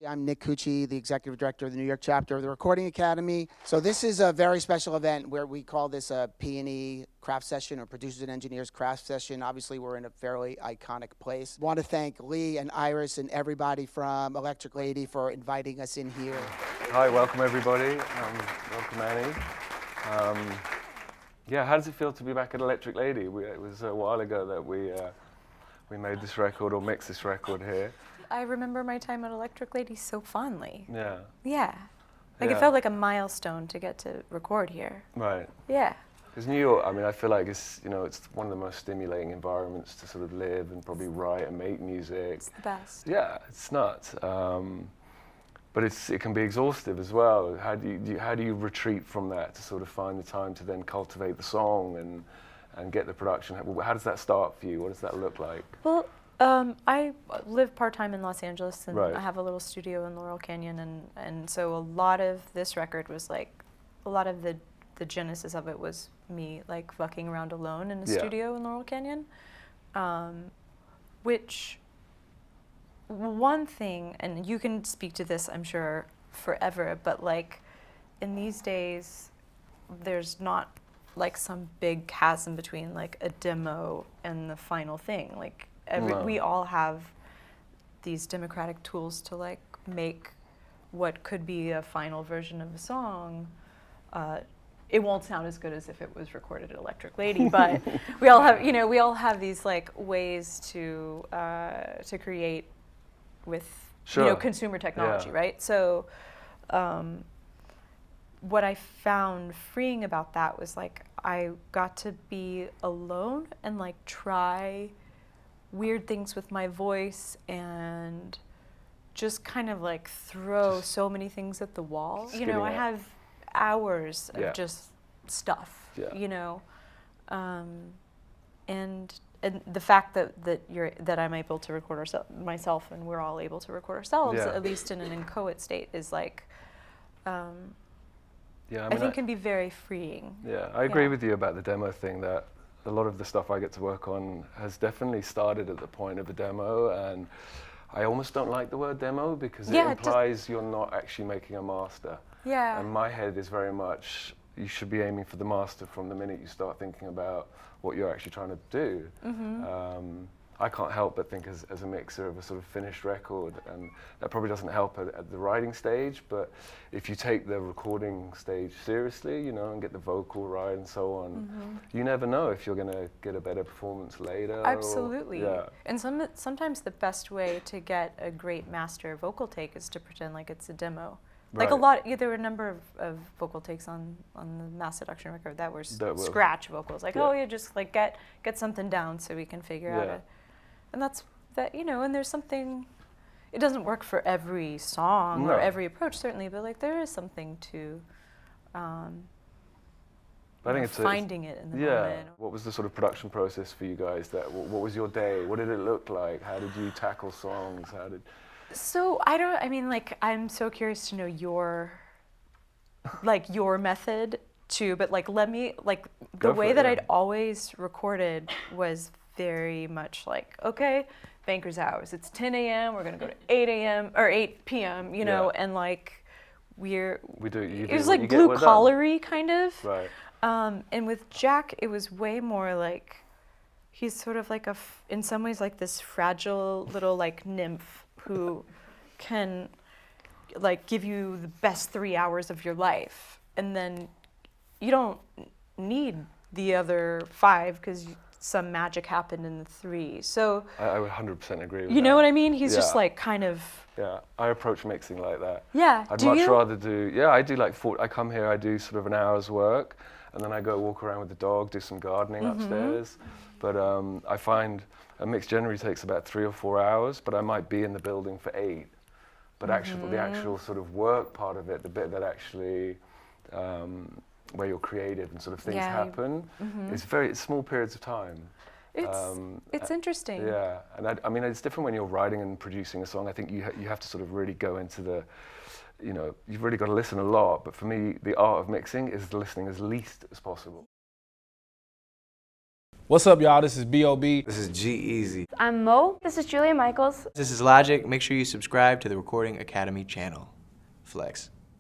I'm Nick Cucci, the Executive Director of the New York chapter of the Recording Academy. So this is a very special event where we call this a P&E craft session, or Producers and Engineers craft session. Obviously, we're in a fairly iconic place. Want to thank Lee and Iris and everybody from Electric Lady for inviting us in here. Hi, welcome everybody. Welcome Annie. Yeah, how does it feel to be back at Electric Lady? It was a while ago that we made this record, or mixed this record here. I remember my time at Electric Lady so fondly. Yeah. Yeah. Like, it felt like a milestone to get to record here. Right. Yeah. Because New York, I mean, I feel like it's one of the most stimulating environments to sort of live and probably write and make music. It's the best. Yeah, it's nuts. But it can be exhaustive as well. How do you retreat from that to sort of find the time to then cultivate the song and get the production? How does that start for you? What does that look like? Well, I live part-time in Los Angeles, and Right. I have a little studio in Laurel Canyon, and so a lot of this record was like, a lot of the genesis of it was me like fucking around alone in a studio in Laurel Canyon, which one thing, and you can speak to this I'm sure forever, but like in these days there's not like some big chasm between like a demo and the final thing. Like we all have these democratic tools to like make what could be a final version of a song. It won't sound as good as if it was recorded at Electric Lady, but we all have these like ways to create with consumer technology, right? So what I found freeing about that was like I got to be alone and like try weird things with my voice and just kind of like throw so many things at the wall. I have hours of just stuff, and the fact that I'm able to record myself, and we're all able to record ourselves, at least in an inchoate state, is like, I think can be very freeing. Yeah, I agree with you about the demo thing, that a lot of the stuff I get to work on has definitely started at the point of a demo, and I almost don't like the word demo because it implies you're not actually making a master. Yeah. And my head is very much, you should be aiming for the master from the minute you start thinking about what you're actually trying to do. Mm-hmm. I can't help but think as a mixer of a sort of finished record, and that probably doesn't help at the writing stage, but if you take the recording stage seriously, and get the vocal right and so on, you never know if you're going to get a better performance later. Absolutely. And sometimes the best way to get a great master vocal take is to pretend like it's a demo. Like there were a number of vocal takes on the Mass Seduction record that were scratch vocals. Like, just like get something down so we can figure out and that's that, and there's something, it doesn't work for every song or every approach certainly, but like there is something to I think it's finding it in the moment. What was the sort of production process for you guys? What was your day? What did it look like? How did you tackle songs? So I'm so curious to know your method too, but like the way that I'd always recorded was very much like, okay, banker's hours. It's 10 a.m. We're gonna go to 8 a.m. or 8 p.m. And like it was like blue collary kind of. Right. And with Jack, it was way more like he's sort of like in some ways like this fragile little like nymph who can like give you the best 3 hours of your life, and then you don't need the other 5 because some magic happened in the 3. So I would 100% agree with that. You know what I mean? He's just like kind of... Yeah, I approach mixing like that. Yeah, I'd much rather do... Yeah, I do like... I come here, I do sort of an hour's work, and then I go walk around with the dog, do some gardening upstairs. But I find a mix generally takes about 3 or 4 hours, but I might be in the building for 8. But the actual sort of work part of it, the bit that actually... where you're creative and sort of things happen, it's small periods of time. It's interesting. Yeah, and I mean it's different when you're writing and producing a song. I think you have to sort of really go into the, you've really got to listen a lot. But for me, the art of mixing is listening as least as possible. What's up, y'all? This is B.O.B. This is G-Eazy. I'm Mo. This is Julia Michaels. This is Logic. Make sure you subscribe to the Recording Academy channel. Flex.